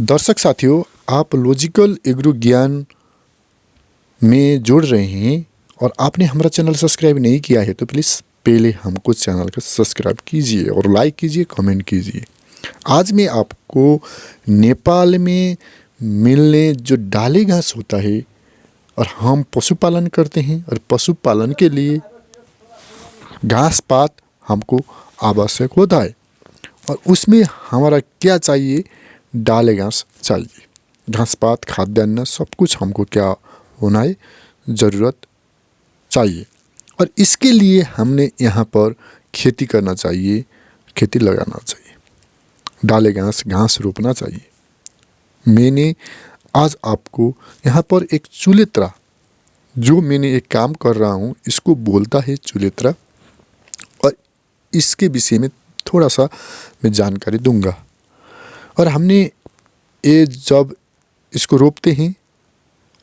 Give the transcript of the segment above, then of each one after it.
दर्शक साथियों, आप लॉजिकल एग्रो ज्ञान में जुड़ रहे हैं और आपने हमारा चैनल सब्सक्राइब नहीं किया है तो प्लीज़ पहले हमको चैनल को सब्सक्राइब कीजिए और लाइक कीजिए, कमेंट कीजिए। आज मैं आपको नेपाल में मिलने जो डाले घास होता है और हम पशुपालन करते हैं और पशुपालन के लिए घास पात हमको आवश्यक होता है और उसमें हमारा क्या चाहिए, डाले घास चाहिए। घास पात, खाद्यान्न सब कुछ हमको क्या होना है, ज़रूरत चाहिए। और इसके लिए हमने यहाँ पर खेती करना चाहिए, खेती लगाना चाहिए, डाले घास रोपना चाहिए। मैंने आज आपको यहाँ पर एक चुलेत्रा, जो मैंने एक काम कर रहा हूँ इसको बोलता है चुलेत्रा, और इसके विषय में थोड़ा सा मैं जानकारी दूंगा। और हमने ये जब इसको रोपते हैं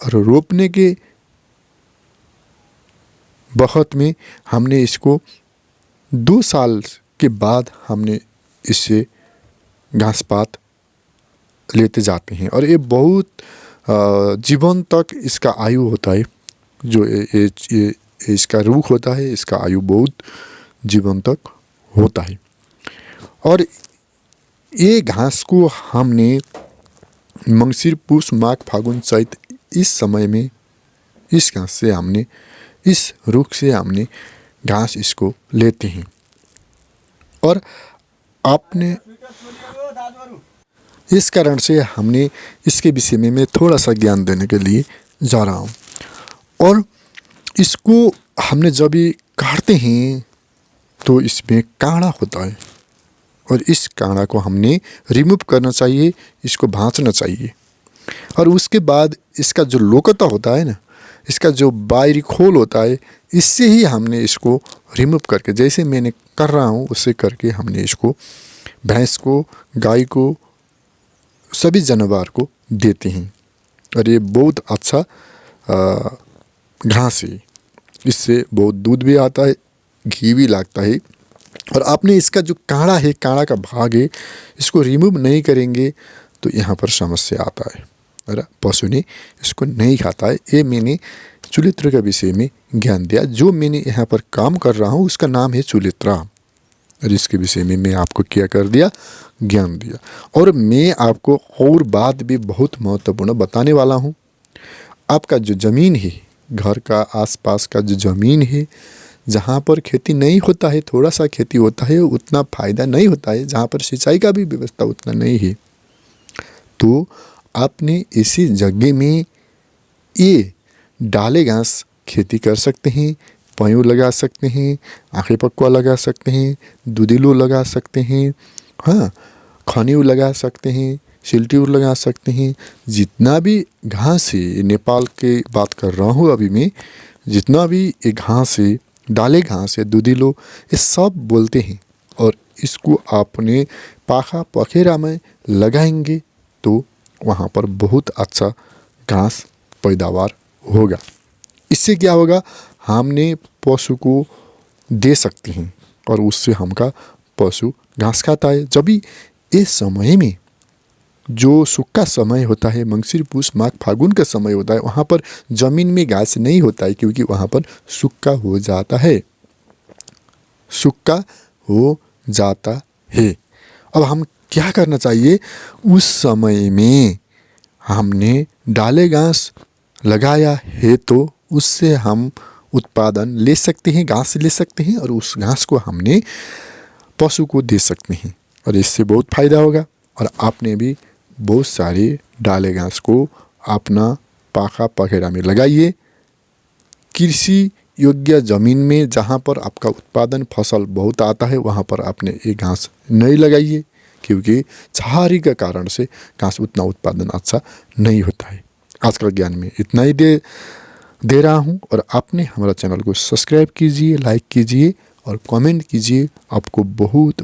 और रोपने के वक्त में हमने इसको 2 साल के बाद हमने इससे घास पात लेते जाते हैं और ये बहुत जीवन तक इसका आयु होता है। जो ये इसका रूख होता है, इसका आयु बहुत जीवन तक होता है। और ये घास को हमने मंगसिर, पुष, माघ, फागुन, चैत इस समय में इस घास से हमने, इस रुख से हमने घास इसको लेते हैं। और आपने इस कारण से हमने इसके विषय में मैं थोड़ा सा ज्ञान देने के लिए जा रहा हूँ। और इसको हमने जब भी काटते हैं तो इसमें कांड़ा होता है और इस कांड़ा को हमने रिमूव करना चाहिए, इसको भांचना चाहिए। और उसके बाद इसका जो लोकता होता है ना, इसका जो बाहरी खोल होता है, इससे ही हमने इसको रिमूव करके, जैसे मैंने कर रहा हूँ उससे करके हमने इसको भैंस को, गाय को, सभी जानवर को देते हैं। और ये बहुत अच्छा घास है, इससे बहुत दूध भी आता है, घी भी लगता है। और आपने इसका जो कांड़ा है, कांड़ा का भाग है, इसको रिमूव नहीं करेंगे तो यहाँ पर समस्या आता है और पशु ने इसको नहीं खाता है। ये मैंने चुलेत्रा के विषय में ज्ञान दिया। जो मैंने यहाँ पर काम कर रहा हूँ उसका नाम है चुलेत्रा, और इसके विषय में मैं आपको क्या कर दिया, ज्ञान दिया। और मैं आपको और बात भी बहुत महत्वपूर्ण बताने वाला हूँ। आपका जो ज़मीन है, घर का आसपास का जो ज़मीन है, जहाँ पर खेती नहीं होता है, थोड़ा सा खेती होता है, उतना फ़ायदा नहीं होता है, जहाँ पर सिंचाई का भी व्यवस्था उतना नहीं है, तो आपने इसी जगह में ये डाले घास खेती कर सकते हैं। पयूँ लगा सकते हैं, आँखें पक्वा लगा सकते हैं, दूधिलू लगा सकते हैं, हाँ, खनिऊ लगा सकते हैं, सिल्ट्यूर लगा सकते हैं। जितना भी घास है, नेपाल के बात कर रहा हूँ अभी मैं, जितना भी ये घास है, डाले घास है, दूधिलो, ये सब बोलते हैं। और इसको आपने पाखा पखेरा में लगाएंगे तो वहाँ पर बहुत अच्छा घास पैदावार होगा। इससे क्या होगा, हमने पशु को दे सकते हैं और उससे हमका पशु घास खाता है। जब भी इस समय में जो सूखा समय होता है, मंगसिर, पुष, माघ, फागुन का समय होता है, वहाँ पर ज़मीन में घास नहीं होता है, क्योंकि वहाँ पर सूखा हो जाता है, सूखा हो जाता है। अब हम क्या करना चाहिए, उस समय में हमने डाले घास लगाया है तो उससे हम उत्पादन ले सकते हैं, घास ले सकते हैं, और उस घास को हमने पशु को दे सकते हैं और इससे बहुत फ़ायदा होगा। और आपने भी बहुत सारे डाले घास को अपना पाखा पखेरा में लगाइए। कृषि योग्य ज़मीन में जहाँ पर आपका उत्पादन फसल बहुत आता है, वहाँ पर आपने ये घास नहीं लगाइए, क्योंकि छाहारी के कारण से घास उतना उत्पादन अच्छा नहीं होता है। आज का ज्ञान में इतना ही दे रहा हूँ। और आपने हमारा चैनल को सब्सक्राइब कीजिए, लाइक कीजिए और कमेंट कीजिए। आपको बहुत